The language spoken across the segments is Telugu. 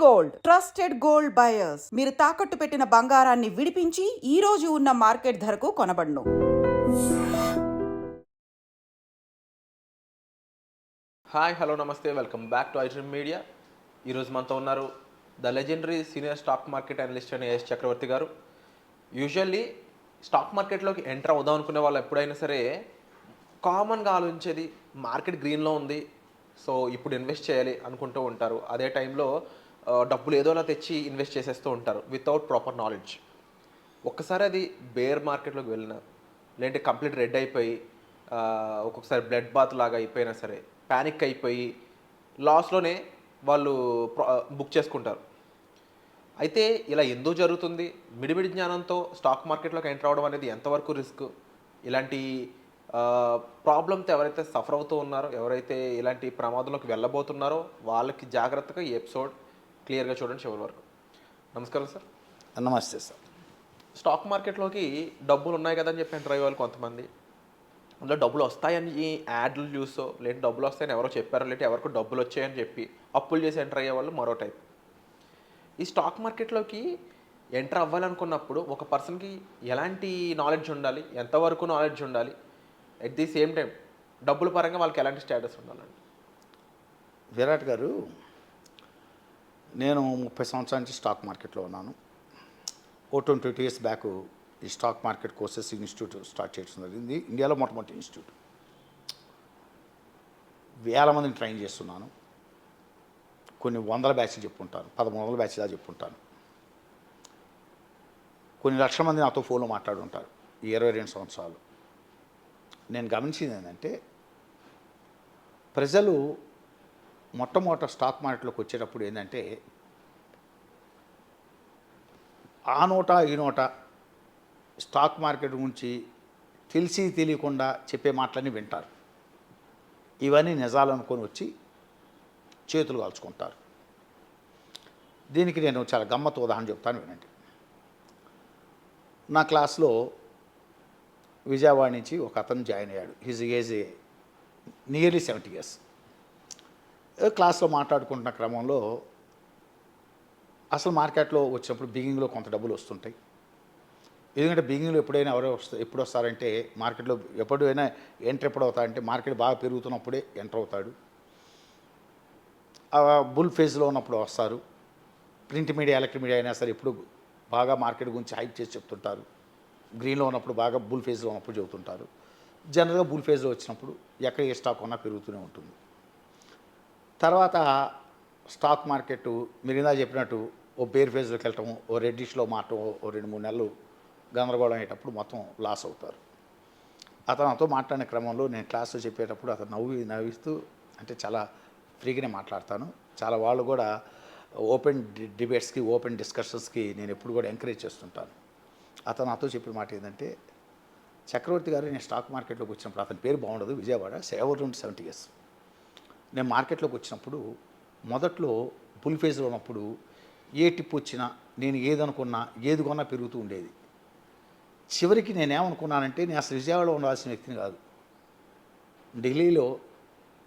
గోల్డ్ ట్రస్టెడ్ గోల్డ్ బయర్స్ మీరు తాకట్టు పెట్టిన బంగారాన్ని విడిపించి ఈ రోజు ఉన్న మార్కెట్ ధరకు కొనబడును. హాయ్ హలో నమస్తే, welcome back to iDream media. ఈరోజు మనతో ఉన్నారు the legendary senior stock market analyst అయిన ఎస్ చక్రవర్తి గారు. యూజువల్లీ స్టాక్ మార్కెట్లోకి ఎంటర్ అవుదాం అనుకునే వాళ్ళు ఎప్పుడైనా సరే కామన్గా ఆలోచించేది మార్కెట్ గ్రీన్లో ఉంది, సో ఇప్పుడు ఇన్వెస్ట్ చేయాలి అనుకుంటూ ఉంటారు. అదే టైంలో డబ్బులు ఏదోలా తెచ్చి ఇన్వెస్ట్ చేసేస్తూ ఉంటారు వితౌట్ ప్రాపర్ నాలెడ్జ్. ఒక్కసారి అది బేర్ మార్కెట్లోకి వెళ్ళినా, లేదంటే కంప్లీట్ రెడ్ అయిపోయి ఒక్కొక్కసారి బ్లడ్ బాత్ లాగా అయిపోయినా సరే ప్యానిక్ అయిపోయి లాస్లోనే వాళ్ళు బుక్ చేసుకుంటారు. అయితే ఇలా ఎందుకు జరుగుతుంది? మిడిమిడి జ్ఞానంతో స్టాక్ మార్కెట్లోకి ఎంటర్ అవ్వడం అనేది ఎంతవరకు రిస్క్? ఇలాంటి ప్రాబ్లంతో ఎవరైతే సఫర్ అవుతూ ఉన్నారో, ఎవరైతే ఇలాంటి ప్రమాదంలోకి వెళ్ళబోతున్నారో వాళ్ళకి జాగ్రత్తగా ఈ ఎపిసోడ్ క్లియర్గా చూడండి చివరి వరకు. నమస్కారం సార్. నమస్తే సార్. స్టాక్ మార్కెట్లోకి డబ్బులు ఉన్నాయి కదని చెప్పి ఎంటర్ అయ్యే వాళ్ళు కొంతమంది, అందులో డబ్బులు వస్తాయని ఈ యాడ్లు చూసో, లేదంటే డబ్బులు వస్తాయని ఎవరో చెప్పారో, లేదంటే ఎవరికి డబ్బులు వచ్చాయని చెప్పి అప్పులు చేసి ఎంటర్ అయ్యే వాళ్ళు మరో టైప్. ఈ స్టాక్ మార్కెట్లోకి ఎంటర్ అవ్వాలనుకున్నప్పుడు ఒక పర్సన్కి ఎలాంటి నాలెడ్జ్ ఉండాలి, ఎంతవరకు నాలెడ్జ్ ఉండాలి, ఎట్ ది సేమ్ టైం డబ్బుల పరంగా వాళ్ళకి ఎలాంటి స్టేటస్ ఉండాలండి? విరాట్ గారు, నేను 30 సంవత్సరాల నుంచి స్టాక్ మార్కెట్లో ఉన్నాను. 22 ఇయర్స్ బ్యాక్ ఈ stock market courses institute start చేయడం జరిగింది. ఇండియాలో మొట్టమొదటి ఇన్స్టిట్యూట్. వేల మందిని ట్రైన్ చేస్తున్నాను. కొన్ని వందల బ్యాచ్లు చెప్పుకుంటాను, 1300 బ్యాచ్లా చెప్పుకుంటాను. కొన్ని లక్షల మంది నాతో ఫోన్లో మాట్లాడుంటారు ఈ 22 సంవత్సరాలు. నేను గమనించింది ఏంటంటే, ప్రజలు మొట్టమొదట స్టాక్ మార్కెట్లోకి వచ్చేటప్పుడు ఏంటంటే, ఆ నోట ఈ నోట స్టాక్ మార్కెట్ గురించి తెలిసి తెలియకుండా చెప్పే మాటలన్నీ వింటారు. ఇవన్నీ నిజాలు అనుకొని వచ్చి చేతులు కాల్చుకుంటారు. దీనికి నేను చాలా గమ్మత్తు ఉదాహరణ చెప్తాను, వినండి. నా క్లాస్లో విజయవాడ నుంచి ఒక అతను జాయిన్ అయ్యాడు. His age nearly 70 years. క్లాస్లో మాట్లాడుకుంటున్న క్రమంలో అసలు మార్కెట్లో వచ్చినప్పుడు బిగినింగ్లో కొంత డబ్బులు వస్తుంటాయి. ఎందుకంటే బిగినింగ్లో ఎప్పుడైనా ఎప్పుడు వస్తారంటే, మార్కెట్లో ఎప్పుడైనా ఎంటర్ ఎప్పుడు అవుతారంటే మార్కెట్ బాగా పెరుగుతున్నప్పుడే ఎంటర్ అవుతాడు. బుల్ ఫేజ్లో ఉన్నప్పుడు వస్తారు. ప్రింట్ మీడియా, ఎలక్ట్రిక్ మీడియా అయినా సరే ఎప్పుడు బాగా మార్కెట్ గురించి హైప్ చేసి చెప్తుంటారు. గ్రీన్లో ఉన్నప్పుడు బాగా బుల్ ఫేజ్లో ఉన్నప్పుడు చెబుతుంటారు. జనరల్గా బుల్ ఫేజ్లో వచ్చినప్పుడు ఎక్కడ ఏ స్టాక్ ఉన్నా పెరుగుతూనే ఉంటుంది. తర్వాత స్టాక్ మార్కెట్ మీరు ఇందా చెప్పినట్టు ఓ బేర్ ఫేజ్లోకి వెళ్ళటము, ఓ రెడ్డిష్లో మారటం, ఓ 2-3 నెలలు గందరగోళం అయ్యేటప్పుడు మొత్తం లాస్ అవుతారు. అతను నాతో మాట్లాడిన క్రమంలో నేను క్లాస్లో చెప్పేటప్పుడు అతను నవ్విస్తూ, అంటే చాలా ఫ్రీగానే మాట్లాడతాను. చాలా వాళ్ళు కూడా ఓపెన్ డిబేట్స్కి, ఓపెన్ డిస్కషన్స్కి నేను ఎప్పుడు కూడా ఎంకరేజ్ చేస్తుంటాను. అతను నాతో చెప్పిన మాట ఏంటంటే, చక్రవర్తి గారు, నేను స్టాక్ మార్కెట్లోకి వచ్చినప్పుడు, అతని పేరు బాగుండదు, విజయవాడ, 70 years. నేను మార్కెట్లోకి వచ్చినప్పుడు మొదట్లో బుల్ ఫేజ్లో ఉన్నప్పుడు ఏ టిప్ వచ్చినా, నేను ఏదనుకున్నా, ఏది కొన్నా పెరుగుతూ ఉండేది. చివరికి నేనేమనుకున్నానంటే, నేను అసలు విజయవాడలో ఉండాల్సిన వ్యక్తిని కాదు, ఢిల్లీలో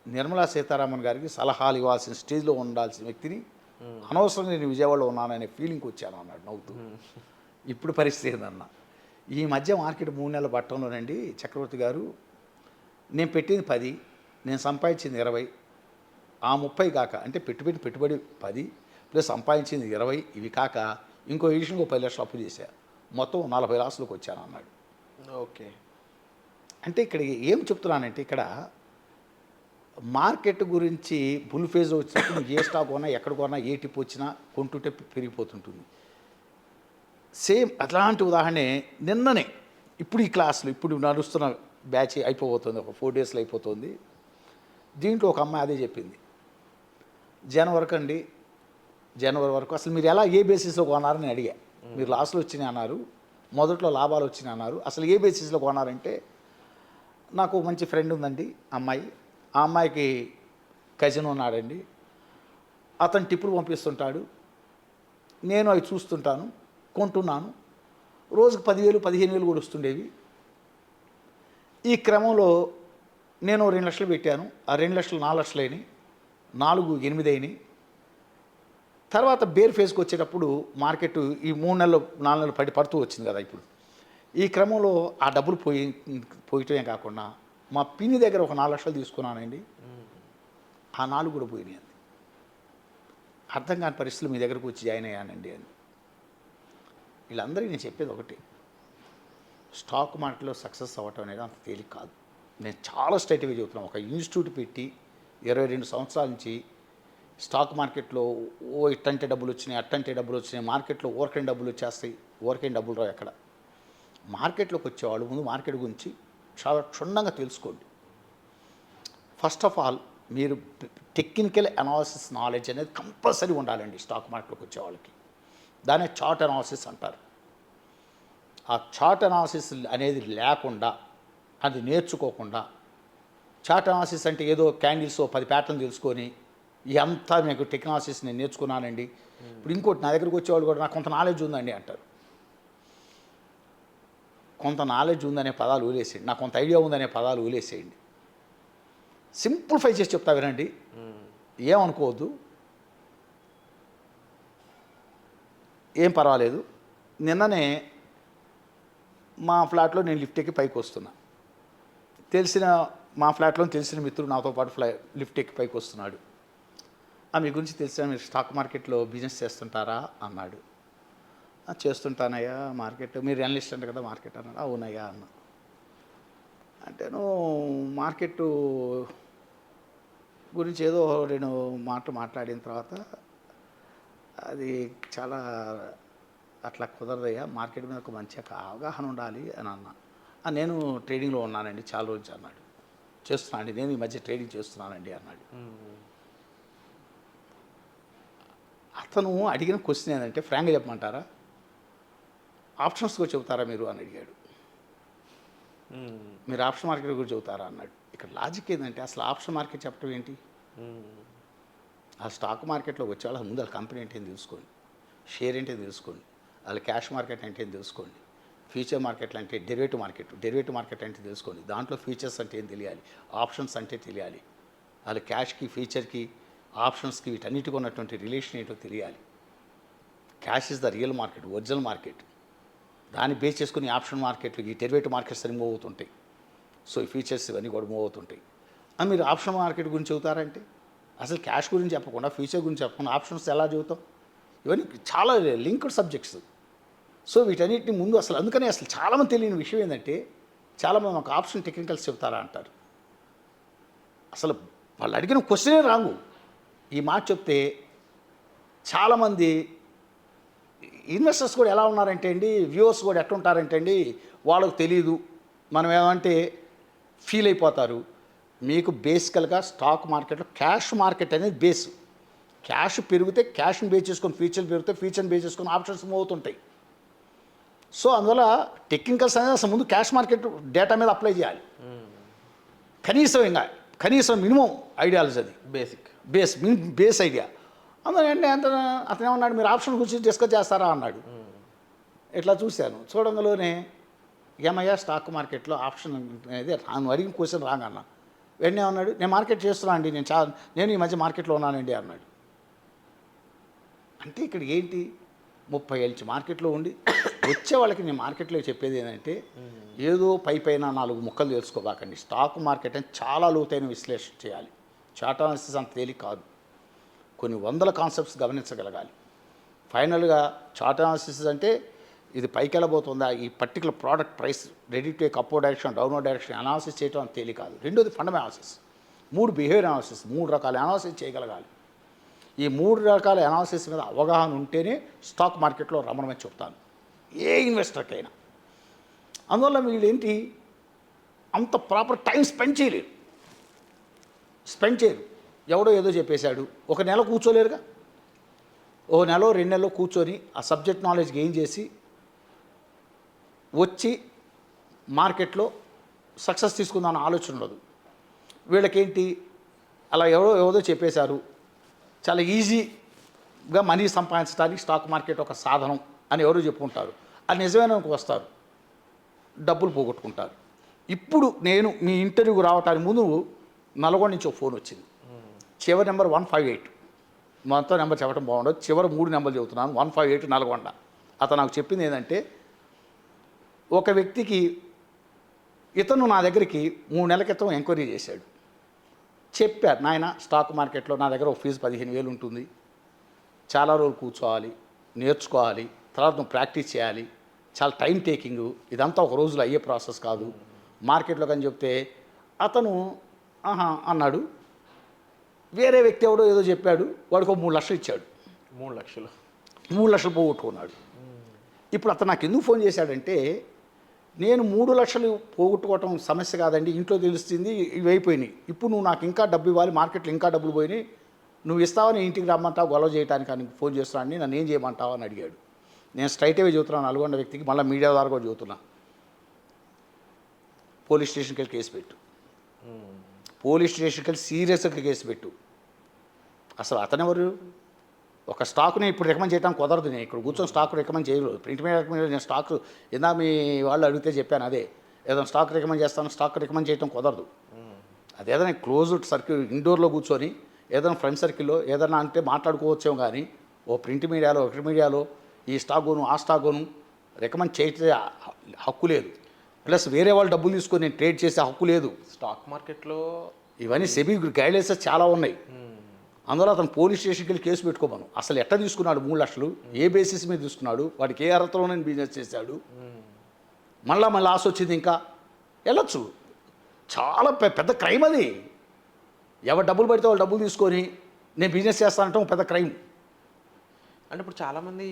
నిర్మలా సీతారామన్ గారికి సలహాలు ఇవ్వాల్సిన స్టేజ్లో ఉండాల్సిన వ్యక్తిని, అనవసరంగా నేను విజయవాడలో ఉన్నాననే ఫీలింగ్కి వచ్చాను అన్నాడు నవ్వుతూ. ఇప్పుడు పరిస్థితి ఏందన్న, ఈ మధ్య మార్కెట్ 3 నెలల పట్టంలోనండి చక్రవర్తి గారు, నేను పెట్టింది 10, నేను సంపాదించింది 20, ఆ 30 కాక, అంటే పెట్టుబడి 10 ప్లస్ సంపాదించింది 20, ఇవి కాక ఇంకో విషయంలో 10 లక్షలు అప్పు చేశా, మొత్తం 40 లాస్లోకి వచ్చాను అన్నాడు. ఓకే. అంటే ఇక్కడ ఏం చెప్తున్నానంటే, ఇక్కడ మార్కెట్ గురించి బుల్ ఫేజ్ వచ్చినప్పుడు ఏ స్టాక్ కొన్నా, ఎక్కడ కొన్నా, ఏ టిప్ వచ్చినా కొంటుంటే పెరిగిపోతుంటుంది. సేమ్ అట్లాంటి ఉదాహరణే నిన్ననే, ఇప్పుడు ఈ క్లాసులో ఇప్పుడు నడుస్తున్న బ్యాచ్ అయిపోతుంది, ఒక 4 daysలో అయిపోతుంది. దీంట్లో ఒక అమ్మాయి అదే చెప్పింది, జనవరి వరకు అసలు మీరు ఎలా, ఏ బేసిస్లో కొన్నారని నేను అడిగా. మీరు లాస్లో వచ్చినాయి అన్నారు, మొదట్లో లాభాలు వచ్చినాయి అన్నారు, అసలు ఏ బేసిస్లో కొన్నారంటే, నాకు మంచి ఫ్రెండ్ ఉందండి అమ్మాయి, ఆ అమ్మాయికి కజిన్ ఉన్నాడండి, అతను టిప్పులు పంపిస్తుంటాడు, నేను అవి చూస్తుంటాను, కొంటున్నాను, రోజుకు 10,000 15,000 కూడా వస్తుండేవి. ఈ క్రమంలో నేను 2 లక్షలు పెట్టాను, ఆ 2 లక్షలు 4 లక్షలు అయినాయి, 4 8 అయినాయి, తర్వాత బేర్ ఫేజ్కి వచ్చేటప్పుడు మార్కెట్ ఈ 3 నెలలు 4 నెలలు పడుతూ వచ్చింది కదా ఇప్పుడు. ఈ క్రమంలో ఆ డబ్బులు పోయటమే కాకుండా మా పిన్ని దగ్గర ఒక 4 లక్షలు తీసుకున్నానండి. ఆ 4 కూడా పోయినాయి. అర్థం కాని పరిస్థితులు మీ దగ్గరకు వచ్చి జాయిన్ అయ్యానండి అని. వీళ్ళందరికీ నేను చెప్పేది ఒకటి, స్టాక్ మార్కెట్లో సక్సెస్ అవ్వటం అనేది అంత తేలిక కాదు. నేను చాలా స్ట్రైట్గా చెబుతున్నాను. ఒక ఇన్స్టిట్యూట్ పెట్టి 22 సంవత్సరాల నుంచి స్టాక్ మార్కెట్లో ఇట్టంటే డబ్బులు వచ్చినాయి, అట్టంటే డబ్బులు వచ్చినాయి, మార్కెట్లో ఊరకని డబ్బులు వచ్చేస్తాయి, ఊరకని డబ్బులు రావు ఎక్కడ. మార్కెట్లోకి వచ్చేవాళ్ళు ముందు మార్కెట్ గురించి చాలా క్షుణ్ణంగా తెలుసుకోండి. ఫస్ట్ ఆఫ్ ఆల్ మీరు టెక్నికల్ అనాలిసిస్ నాలెడ్జ్ అనేది కంపల్సరీ ఉండాలండి స్టాక్ మార్కెట్లోకి వచ్చే వాళ్ళకి. దాన్ని చార్ట్ అనాలిసిస్ అంటారు. ఆ చార్ట్ అనాలిసిస్ అనేది లేకుండా, అది నేర్చుకోకుండా, చార్ట్ అనాలిసిస్ అంటే ఏదో క్యాండిల్స్ 10 ప్యాటర్న్ తెలుసుకొని అంతా మీకు టెక్నాలజీస్ నేను నేర్చుకున్నానండి. ఇప్పుడు ఇంకోటి నా దగ్గరికి వచ్చేవాళ్ళు కూడా నాకు కొంత నాలెడ్జ్ ఉందండి అంటారు. కొంత నాలెడ్జ్ ఉందనే పదాలు వదిలేసేయండి, నాకు కొంత ఐడియా ఉందనే పదాలు వదిలేసేయండి. సింప్లిఫై చేసి చెప్తా వినండి, ఏమనుకోవద్దు, ఏం పర్వాలేదు. నిన్ననే మా ఫ్లాట్లో నేను లిఫ్ట్ ఎక్కి పైకి వస్తున్నా. మా ఫ్లాట్లో తెలిసిన మిత్రుడు నాతో పాటు లిఫ్ట్ ఎక్కి పైకి వస్తున్నాడు. మీ గురించి తెలిసిన మీరు స్టాక్ మార్కెట్లో బిజినెస్ చేస్తుంటారా అన్నాడు. చేస్తుంటానయ్యా, మార్కెట్ మీరు అనలిస్ట్ అంట కదా మార్కెట్ అన్నాడు. అవునయ్యా అన్నా. అంటే నువ్వు మార్కెట్ గురించి ఏదో 2 మాటలు మాట్లాడిన తర్వాత అది చాలా అట్లా కుదరదయ్యా, మార్కెట్ మీద ఒక మంచి అవగాహన ఉండాలి అని అన్నా. నేను ట్రేడింగ్లో ఉన్నానండి చాలా రోజులు అన్నాడు. చేస్తున్నానండి, నేను ఈ మధ్య ట్రేడింగ్ చేస్తున్నానండి అన్నాడు. అతను అడిగిన క్వశ్చన్ ఏంటంటే, ఫ్రాంక్గా చెప్పమంటారా, ఆప్షన్స్గా చెబుతారా మీరు అని అడిగాడు. మీరు ఆప్షన్ మార్కెట్ గురించి చెబుతారా అన్నాడు. ఇక్కడ లాజిక్ ఏంటంటే, అసలు ఆప్షన్ మార్కెట్ చెప్పడం ఏంటి? ఆ స్టాక్ మార్కెట్లో వచ్చే వాళ్ళ ముందు వాళ్ళ కంపెనీ ఏంటి అని తెలుసుకోండి, షేర్ ఏంటి అని తెలుసుకోండి, వాళ్ళ క్యాష్ మార్కెట్ అంటే ఏం తెలుసుకోండి, ఫ్యూచర్ మార్కెట్లు అంటే డెరివేటివ్ మార్కెట్ అంటే తెలుసుకోండి, దాంట్లో ఫ్యూచర్స్ అంటే ఏం తెలియాలి, ఆప్షన్స్ అంటే తెలియాలి, వాళ్ళ క్యాష్కి ఫ్యూచర్కి ఆప్షన్స్కి వీటన్నిటికి ఉన్నటువంటి రిలేషన్ ఏంటో తెలియాలి. Cash is the real market, original market. దాన్ని బేస్ చేసుకుని ఆప్షన్ మార్కెట్లు ఈ డెరివేటివ్ మార్కెట్స్ అని మూవ్ అవుతుంటాయి. సో ఈ ఫీచర్స్ ఇవన్నీ కూడా మూవ్ అవుతుంటాయి. మీరు ఆప్షన్ మార్కెట్ గురించి చెబుతారంటే అసలు క్యాష్ గురించి చెప్పకుండా, ఫ్యూచర్ గురించి చెప్పకుండా ఆప్షన్స్ ఎలా చెబుతాం? ఇవన్నీ చాలా లింక్డ్ సబ్జెక్ట్స్. సో వీటన్నిటిని ముందు అందుకనే చాలామంది తెలియని విషయం ఏంటంటే, చాలామంది మాకు ఆప్షన్ టెక్నికల్స్ చెప్తారా అంటారు. అసలు వాళ్ళు అడిగిన క్వశ్చనే రాంగు. ఈ మాట చెప్తే చాలామంది ఇన్వెస్టర్స్ కూడా ఎలా ఉన్నారంటే అండి, వ్యూవర్స్ కూడా ఎట్లుంటారంటే అండి, వాళ్ళకు తెలియదు, మనం ఏమంటే ఫీల్ అయిపోతారు. మీకు బేసికల్గా స్టాక్ మార్కెట్లో క్యాష్ మార్కెట్ అనేది బేస్. క్యాష్ పెరిగితే క్యాష్ని బేస్ చేసుకొని ఫ్యూచర్ పెరిగితే ఫ్యూచర్ని బేస్ చేసుకొని ఆప్షన్స్ మూవ్ అవుతుంటాయి. సో అందువల్ల టెక్నికల్స్ అనేది అసలు ముందు క్యాష్ మార్కెట్ డేటా మీద అప్లై చేయాలి. కనీసం మినిమం ఐడియాలజీ అది బేస్ ఐడియా. అందుకని అతను ఏమన్నాడు, మీరు ఆప్షన్ గురించి డిస్కస్ చేస్తారా అన్నాడు. ఇట్లా చూడంగానే ఏమయ్యా స్టాక్ మార్కెట్లో ఆప్షన్ అనేది నువ్వు అడిగిన క్వశ్చన్ రాంగ్ అన్నా. వెంటనే అన్నాడు, నేను మార్కెట్ చేస్తున్నా అండి, నేను ఈ మధ్య మార్కెట్లో ఉన్నానండి అన్నాడు. అంటే ఇక్కడ ఏంటి, 30 ఏళ్ళ నుంచి మార్కెట్లో ఉండి వచ్చే వాళ్ళకి నేను మార్కెట్లో చెప్పేది ఏంటంటే, ఏదో పైన 4 ముక్కలు తెలుసుకోబాకండి. స్టాక్ మార్కెట్ అని చాలా లోతైన విశ్లేషణ చేయాలి. చార్ట్ అనాలిసిస్ అంత తేలిక కాదు. కొన్ని వందల కాన్సెప్ట్స్ గమనించగలగాలి. ఫైనల్గా చార్ట్ అనాలిసిస్ అంటే ఇది పైకి వెళ్ళబోతుందా, ఈ particular product price ready to take upward direction downward direction analysis చేయడం అంత తేలిక కాదు. రెండోది ఫండమెంటల్ అనాలిసిస్, 3 బిహేవియర్ అనాలిసిస్, 3 రకాల అనాలిసిస్ చేయగలగాలి. ఈ 3 రకాల అనాలిసిస్ మీద అవగాహన ఉంటేనే స్టాక్ మార్కెట్లో రమణమని చెప్తాను ఏ ఇన్వెస్టర్కైనా. అందువల్ల వీళ్ళు ఏంటి అంత ప్రాపర్ టైం స్పెండ్ చేయరు. ఎవడో ఏదో చెప్పేశాడు, ఒక నెల కూర్చోలేరుగా. ఓ నెల 2 నెలలో కూర్చొని ఆ సబ్జెక్ట్ నాలెడ్జ్ గెయిన్ చేసి వచ్చి మార్కెట్లో సక్సెస్ తీసుకుందామన్న ఆలోచన ఉండదు వీళ్ళకేంటి. అలా ఏదో చెప్పేశారు, చాలా ఈజీగా మనీ సంపాదించడానికి స్టాక్ మార్కెట్ ఒక సాధనం అని ఎవరో చెప్పుకుంటారు. అది నిజమైన వస్తారు, డబ్బులు పోగొట్టుకుంటారు. ఇప్పుడు నేను మీ ఇంటర్వ్యూకి రావడానికి ముందు నల్గొండ నుంచి ఒక ఫోన్ వచ్చింది, చివరి నెంబర్ 158. మొత్తం నెంబర్ చెప్పడం బాగుండదు, చివరి 3 నెంబర్లు చెబుతున్నాను. 158 నల్గొండ. అతను నాకు చెప్పింది ఏంటంటే, ఒక వ్యక్తికి ఇతను నా దగ్గరికి 3 నెలల క్రితం ఎంక్వైరీ చేశాడు. చెప్పారు, నాయన స్టాక్ మార్కెట్లో నా దగ్గర ఒక ఫీజు 15,000 ఉంటుంది, చాలా రోజులు కూర్చోవాలి, నేర్చుకోవాలి, తర్వాత నువ్వు ప్రాక్టీస్ చేయాలి, చాలా టైం టేకింగ్, ఇదంతా ఒక రోజులో అయ్యే ప్రాసెస్ కాదు మార్కెట్లో అని చెప్తే అతను ఆహా అన్నాడు. వేరే వ్యక్తి ఎవడో ఏదో చెప్పాడు, వాడికి 3 లక్షలు ఇచ్చాడు. 3 లక్షలు 3 లక్షలు పోగొట్టుకున్నాడు. ఇప్పుడు అతను నాకు ఎందుకు ఫోన్ చేశాడంటే, నేను 3 లక్షలు పోగొట్టుకోవటం సమస్య కాదండి, ఇంట్లో తెలుస్తుంది, ఇవి అయిపోయినాయి, ఇప్పుడు నువ్వు నాకు ఇంకా డబ్బు ఇవ్వాలి, మార్కెట్లో ఇంకా డబ్బులు పోయినాయి, నువ్వు ఇస్తావని ఇంటికి రమ్మంటావు, గొడవ చేయడానికి అని ఫోన్ చేస్తున్నాను, నన్ను ఏం చేయమంటావు అని అడిగాడు. నేను స్ట్రైట్ అవే చెబుతున్నాను నల్గొండ వ్యక్తికి, మళ్ళీ మీడియా ద్వారా కూడా చెబుతున్నా, పోలీస్ స్టేషన్కి వెళ్ళి కేసు పెట్టు, పోలీస్ స్టేషన్కి వెళ్ళి సీరియస్గా కేసు పెట్టు. అసలు అతనెవరు? ఒక స్టాక్ని ఇప్పుడు రికమెండ్ చేయడానికి కుదరదు. నేను ఇక్కడ కూర్చొని స్టాక్ రికమెండ్ చేయలేదు. ప్రింట్ మీడియా నేను స్టాక్ ఇందా మీ వాళ్ళు అడిగితే చెప్పాను, అదే ఏదైనా స్టాక్ రికమెండ్ చేస్తాను, స్టాక్ రికమెండ్ చేయడం కుదరదు. అదేదైనా క్లోజ్డ్ సర్కిల్ ఇండోర్లో కూర్చొని ఏదైనా ఫ్రెండ్ సర్కిల్లో ఏదైనా అంటే మాట్లాడుకోవచ్చేమో, కానీ ఓ ప్రింట్ మీడియాలో ఒకటి మీడియాలో ఈ స్టాక్ కొను ఆ స్టాక్ కొను రికమెండ్ చేయటే హక్కు లేదు. ప్లస్ వేరే వాళ్ళు డబ్బులు తీసుకొని నేను ట్రేడ్ చేసే హక్కు లేదు. స్టాక్ మార్కెట్లో ఇవన్నీ సెబీ గైడ్లైన్సెస్ చాలా ఉన్నాయి. అందులో అతను పోలీస్ స్టేషన్కి వెళ్ళి కేసు పెట్టుకోమను. అసలు ఎట్లా తీసుకున్నాడు 3 లక్షలు, ఏ బేసిస్ మీద తీసుకున్నాడు, వాడికి ఏ అర్హతలోనే బిజినెస్ చేశాడు, మళ్ళీ లాస్ వచ్చింది, ఇంకా వెళ్ళొచ్చు. చాలా పెద్ద క్రైమ్ అది. ఎవరు డబ్బులు పడితే వాళ్ళు డబ్బులు తీసుకొని నేను బిజినెస్ చేస్తానంటే పెద్ద క్రైమ్. అంటే ఇప్పుడు చాలామంది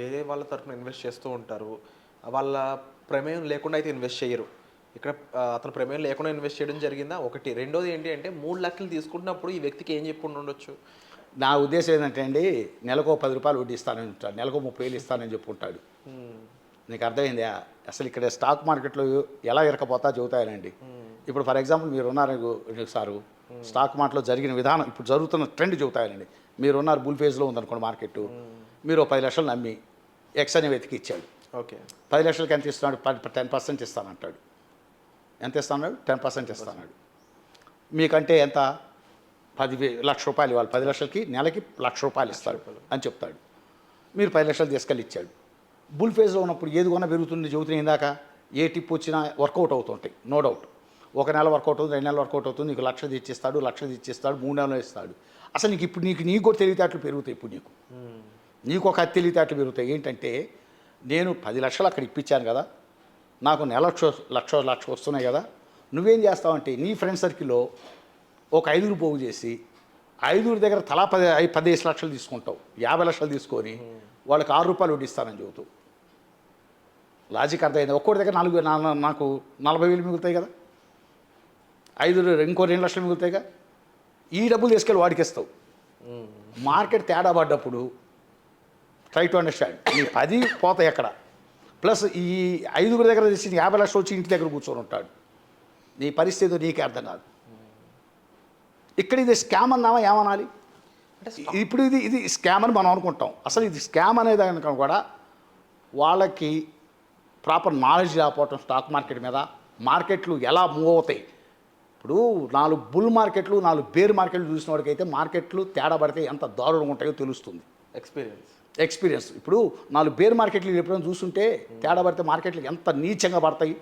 వేరే వాళ్ళ తరఫున ఇన్వెస్ట్ చేస్తూ ఉంటారు, వాళ్ళ ప్రమేయం లేకుండా అయితే ఇన్వెస్ట్ చేయరు. ఇక్కడ అతను ప్రమేయం లేకుండా ఇన్వెస్ట్ చేయడం జరిగిందా ఒకటి. రెండోది ఏంటి అంటే 3 లక్షలు తీసుకుంటున్నప్పుడు ఈ వ్యక్తికి ఏం చెప్పి ఉండొచ్చు? నా ఉద్దేశం ఏంటంటే అండి, నెలకు 10 రూపాయలు వడ్డీ ఇస్తానని ఉంటాడు, నెలకు 30,000 ఇస్తానని చెప్పుకుంటాడు. నీకు అర్థమైందా? అసలు ఇక్కడ స్టాక్ మార్కెట్లో ఎలా ఇరకపోతా చెబుతాయనండి. ఇప్పుడు ఫర్ ఎగ్జాంపుల్ మీరు ఉన్నారు సారు, స్టాక్ మార్కెట్లో జరిగిన విధానం ఇప్పుడు జరుగుతున్న ట్రెండ్ చెబుతాయనండి. మీరు ఉన్నారు బుల్ ఫేజ్లో ఉందనుకోండి మార్కెట్, మీరు 10 లక్షలు నమ్మి ఎక్స్ అనే వ్యక్తికి ఇచ్చాడు. ఓకే, 10 లక్షలకి ఎంత ఇస్తున్నాడు? 10% ఇస్తానంటాడు. ఎంత ఇస్తాడు? 10% ఇస్తాడు. మీకంటే ఎంత? 10 లక్ష రూపాయలు ఇవ్వాలి, 10 లక్షలకి నెలకి 1 లక్ష రూపాయలు ఇస్తాడు అని చెప్తాడు. మీరు 10 లక్షలు తీసుకెళ్ళి ఇచ్చాడు. బుల్ ఫేజ్లో ఉన్నప్పుడు ఏది కొన్నా పెరుగుతుంది చెబుతున్నా ఇందాక. ఏ టిప్ వచ్చినా వర్కౌట్ అవుతుంటాయి, నో డౌట్. ఒక నెల వర్కౌట్ అవుతుంది, 2 నెలలు వర్కౌట్ అవుతుంది, నీకు 1 లక్ష ఇచ్చిస్తాడు, 1 లక్ష ఇచ్చిస్తాడు, 3 నెలలు ఇస్తాడు. అసలు నీకు ఇప్పుడు నీకు కూడా తెలివితేటలు పెరుగుతాయి. ఇప్పుడు నీకు ఒక తెలివితేటలు పెరుగుతాయి. ఏంటంటే నేను 10 లక్షలు అక్కడ ఇప్పించాను కదా, నాకు నెల లక్ష వస్తున్నాయి కదా, నువ్వేం చేస్తావంటే నీ ఫ్రెండ్ సర్కిల్లో ఒక 5 పోగు చేసి 5 దగ్గర తలా 15 లక్షలు తీసుకుంటావు, 50 లక్షలు తీసుకొని వాళ్ళకి 6 రూపాయలు వడ్డిస్తానని చెబుతావు. లాజిక్ అర్థమైంది. ఒక్కోటి దగ్గర నాకు 40,000 మిగులుతాయి కదా, 5 ఇంకో 2 లక్షలు మిగులుతాయిగా. ఈ డబ్బులు తీసుకెళ్ళి వాడికి ఇస్తావు. మార్కెట్ తేడా పడ్డప్పుడు ట్రై టు అండర్స్టాండ్, నీ 10 పోతాయి ఎక్కడ, ప్లస్ ఈ 5 దగ్గర తెచ్చి 50 లక్షలు వచ్చి ఇంటి దగ్గర కూర్చొని ఉంటాడు. నీ పరిస్థితి నీకే అర్థం కాదు. ఇక్కడ ఇది స్కామ్ అన్నామా ఏమనాలి? ఇప్పుడు ఇది స్కామ్ అని మనం అనుకుంటాం. అసలు ఇది స్కామ్ అనేది కనుక కూడా వాళ్ళకి ప్రాపర్ నాలెడ్జ్ లేకపోవటం స్టాక్ మార్కెట్ మీద, మార్కెట్లు ఎలా మూవ్ అవుతాయి. ఇప్పుడు 4 బుల్ మార్కెట్లు 4 బేర్ మార్కెట్లు చూసిన వాడికైతే మార్కెట్లు తేడా పడితే ఎంత దారుణంగా ఉంటాయో తెలుస్తుంది. ఎక్స్పీరియన్స్. ఇప్పుడు 4 బేర్ మార్కెట్లు ఎప్పుడైనా చూస్తుంటే తేడా పడితే మార్కెట్లు ఎంత నీచంగా పడతాయి,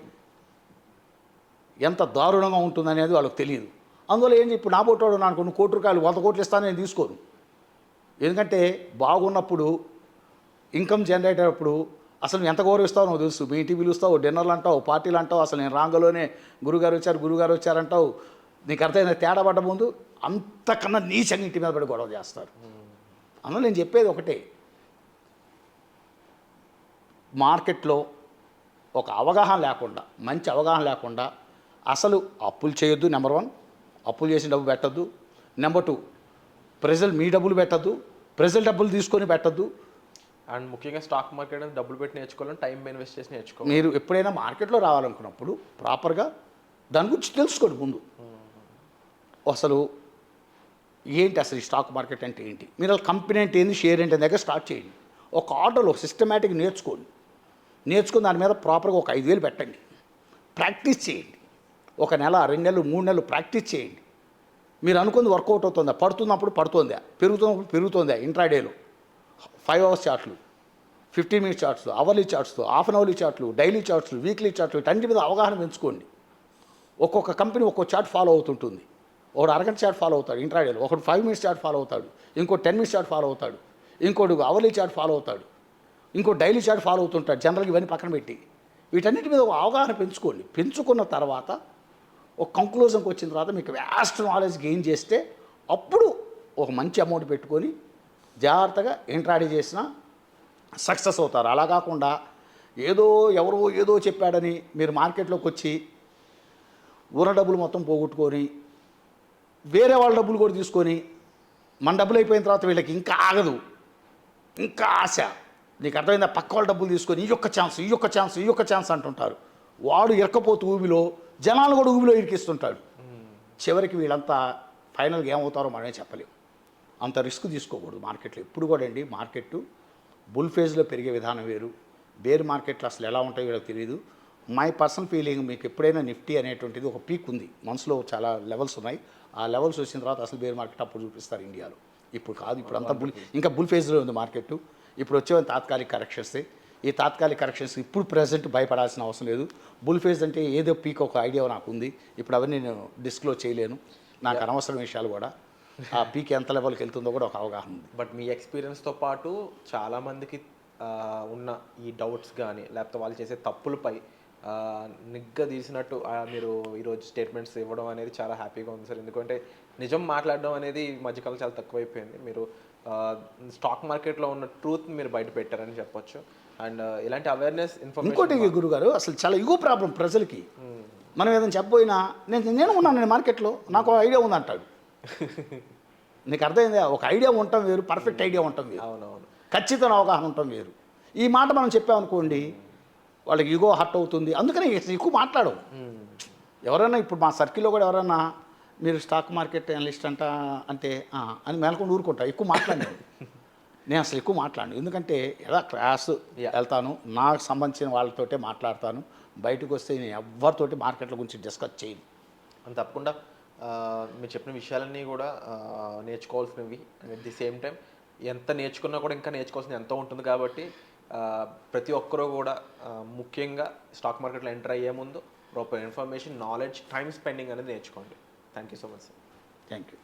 ఎంత దారుణంగా ఉంటుంది అనేది వాళ్ళకి తెలియదు. అందువల్ల ఏంటి, ఇప్పుడు నా పోటాడు నాకు 1 కోటి రూపాయలు 100 కోట్లు ఇస్తాను నేను తీసుకోను. ఎందుకంటే బాగున్నప్పుడు ఇన్కమ్ జనరేట్ అయినప్పుడు అసలు ఎంత గౌరవిస్తావు నువ్వు తెలుసు. మీ ఇంటికి పిలుస్తావు, డిన్నర్లు అంటావు, పార్టీలు అంటావు, అసలు నేను రాంగలోనే గురుగారు వచ్చారంటావు. నీకు అర్థమైంది తేడా పడ్డ ముందు అంతకన్నా నీచంగా ఇంటి మీద పడి గొడవ చేస్తారు. అందులో నేను చెప్పేది ఒకటే, మార్కెట్లో ఒక అవగాహన లేకుండా, మంచి అవగాహన లేకుండా అసలు అప్పులు చేయొద్దు. నెంబర్ 1, అప్పులు చేసిన డబ్బు పెట్టద్దు. నెంబర్ 2, ప్రజలు మీ డబ్బులు పెట్టద్దు, ప్రజల డబ్బులు తీసుకొని పెట్టద్దు. అండ్ ముఖ్యంగా స్టాక్ మార్కెట్ డబ్బులు పెట్టి నేర్చుకోవాలని టైం ఇన్వెస్ట్ చేసి నేర్చుకోవాలి. మీరు ఎప్పుడైనా మార్కెట్లో రావాలనుకున్నప్పుడు ప్రాపర్గా దాని గురించి తెలుసుకోండి ముందు. అసలు ఏంటి అసలు ఈ స్టాక్ మార్కెట్ అంటే ఏంటి, మీరు కంపెనీ అంటే ఏంటి, షేర్ అంటే దగ్గర స్టార్ట్ చేయండి. ఒక ఆర్డర్లో సిస్టమేటిక్ నేర్చుకోండి. నేర్చుకుని దాని మీద ప్రాపర్గా ఒక 5,000 పెట్టండి. ప్రాక్టీస్ చేయండి. 1 నెల 2 నెలలు 3 నెలలు ప్రాక్టీస్ చేయండి. మీరు అనుకుంది వర్కౌట్ అవుతుందా, పడుతున్నప్పుడు పడుతుందా, పెరుగుతున్నప్పుడు పెరుగుతుందా, ఇంట్రాడేలో 5 అవర్స్ చార్ట్లు, 15 minutes charts, hourly charts, half an hourly చార్ట్లు, డైలీ చార్ట్స్, వీక్లీ చార్ట్లు, వీటన్నిటి మీద అవగాహన పెంచుకోండి. ఒక్కొక్క కంపెనీ ఒక్కొక్క చార్ట్ ఫాలో అవుతుంటుంది. ఒకడు అరగంట చార్ట్ ఫాలో అవుతాడు ఇంట్రాడేలో, ఒకడు 5 మినిట్స్ చార్ట్ ఫాలో అవుతాడు, ఇంకో 10 మినిట్స్ చార్ట్ ఫాలో అవుతాడు, ఇంకోటి అవర్లీ చార్ట్ ఫాలో అవుతాడు, ఇంకో డైలీ చార్ట్ ఫాలో అవుతుంటాడు. జనరల్గా ఇవన్నీ పక్కన పెట్టి వీటన్నిటి మీద ఒక అవగాహన పెంచుకోండి. పెంచుకున్న తర్వాత ఒక కంక్లూజన్కి వచ్చిన తర్వాత మీకు వ్యాస్ట్ నాలెడ్జ్ గెయిన్ చేస్తే అప్పుడు ఒక మంచి అమౌంట్ పెట్టుకొని జాగ్రత్తగా ఇంట్రాడే చేసినా సక్సెస్ అవుతారు. అలా కాకుండా ఏదో ఎవరో ఏదో చెప్పాడని మీరు మార్కెట్లోకి వచ్చి ఉన్న డబ్బులు మొత్తం పోగొట్టుకొని వేరే వాళ్ళ డబ్బులు కూడా తీసుకొని మన డబ్బులు అయిపోయిన తర్వాత వీళ్ళకి ఇంకా ఆగదు, ఇంకా ఆశ. నీకు అర్థమైందా? పక్క వాళ్ళ డబ్బులు తీసుకొని ఈ యొక్క ఛాన్స్, ఈ యొక్క ఛాన్స్, ఈ యొక్క ఛాన్స్ అంటుంటారు. వాడు ఇరకపోతూ ఊబిలో జనాలు కూడా ఊబిలో ఇరికిస్తుంటాడు. చివరికి వీళ్ళంతా ఫైనల్గా ఏమవుతారో మనమే చెప్పలేము. అంత రిస్క్ తీసుకోకూడదు మార్కెట్లో ఎప్పుడు కూడా అండి. మార్కెట్ బుల్ ఫేజ్లో పెరిగే విధానం వేరు, బేర్ మార్కెట్లో అసలు ఎలా ఉంటాయో వీళ్ళకి తెలియదు. మై పర్సనల్ ఫీలింగ్, మీకు ఎప్పుడైనా నిఫ్టీ అనేటువంటిది ఒక పీక్ ఉంది, మనసులో చాలా లెవెల్స్ ఉన్నాయి. ఆ లెవెల్స్ వచ్చిన తర్వాత అసలు బేర్ మార్కెట్ అప్పుడు చూపిస్తారు ఇండియాలో. ఇప్పుడు కాదు, ఇప్పుడు అంతా ఇంకా బుల్ ఫేజ్లో ఉంది మార్కెట్. ఇప్పుడు వచ్చేవన్నీ తాత్కాలిక కరెక్షన్సే. ఈ తాత్కాలిక కరెక్షన్స్ ఇప్పుడు ప్రజెంట్ భయపడాల్సిన అవసరం లేదు. బుల్ ఫేజ్ అంటే ఏదో పీక్ ఒక ఐడియా నాకు ఉంది. ఇప్పుడు అవన్నీ నేను డిస్క్లోజ్ చేయలేను, నాకు అనవసరం విషయాలు కూడా. ఆ పీక్ ఎంత లెవెల్కి వెళ్తుందో కూడా ఒక అవగాహన ఉంది. బట్ మీ ఎక్స్పీరియన్స్తో పాటు చాలామందికి ఉన్న ఈ డౌట్స్ కానీ లేకపోతే వాళ్ళు చేసే తప్పులపై నిగ్గదీసినట్టు మీరు ఈరోజు స్టేట్మెంట్స్ ఇవ్వడం అనేది చాలా హ్యాపీగా ఉంది సార్. ఎందుకంటే నిజం మాట్లాడడం అనేది ఈ మధ్యకాలం చాలా తక్కువైపోయింది. మీరు స్టాక్ మార్కెట్లో ఉన్న ట్రూత్ మీరు బయట పెట్టారని చెప్పొచ్చు. అండ్ ఇలాంటి అవేర్నెస్ ఇంకోటి గురుగారు, అసలు చాలా ఇగో ప్రాబ్లం ప్రజలకి. మనం ఏదైనా చెప్పబోయినా నేను ఉన్నాను, నేను మార్కెట్లో నాకు ఐడియా ఉంది అంటాడు. నీకు అర్థమైందా? ఒక ఐడియా ఉండటం వేరు, పర్ఫెక్ట్ ఐడియా ఉండటం వేరు, అవునవును, ఖచ్చితమైన అవగాహన ఉండటం వేరు. ఈ మాట మనం చెప్పామనుకోండి వాళ్ళకి ఈగో హర్ట్ అవుతుంది. అందుకని ఎక్కువ మాట్లాడవు. ఎవరైనా ఇప్పుడు మా సర్కిల్లో కూడా ఎవరైనా మీరు స్టాక్ మార్కెట్ అనలిస్ట్ అంటే అని మేల్కొని ఊరుకుంటా, ఎక్కువ మాట్లాడాను. నేను అసలు ఎక్కువ మాట్లాడను, ఎందుకంటే ఎలా క్లాస్ వెళ్తాను, నాకు సంబంధించిన వాళ్ళతోటే మాట్లాడతాను. బయటకు వస్తే నేను ఎవరితోటి మార్కెట్ల గురించి డిస్కస్ చేయను. అని తప్పకుండా మీరు చెప్పిన విషయాలన్నీ కూడా నేర్చుకోవాల్సినవి. And at the same time ఎంత నేర్చుకున్నా కూడా ఇంకా నేర్చుకోవాల్సింది ఎంతో ఉంటుంది. కాబట్టి ప్రతి ఒక్కరూ కూడా ముఖ్యంగా స్టాక్ మార్కెట్లో ఎంటర్ అయ్యే ముందు proper information, knowledge, time spending అనేది నేర్చుకోండి. Thank you so much sir. Thank you.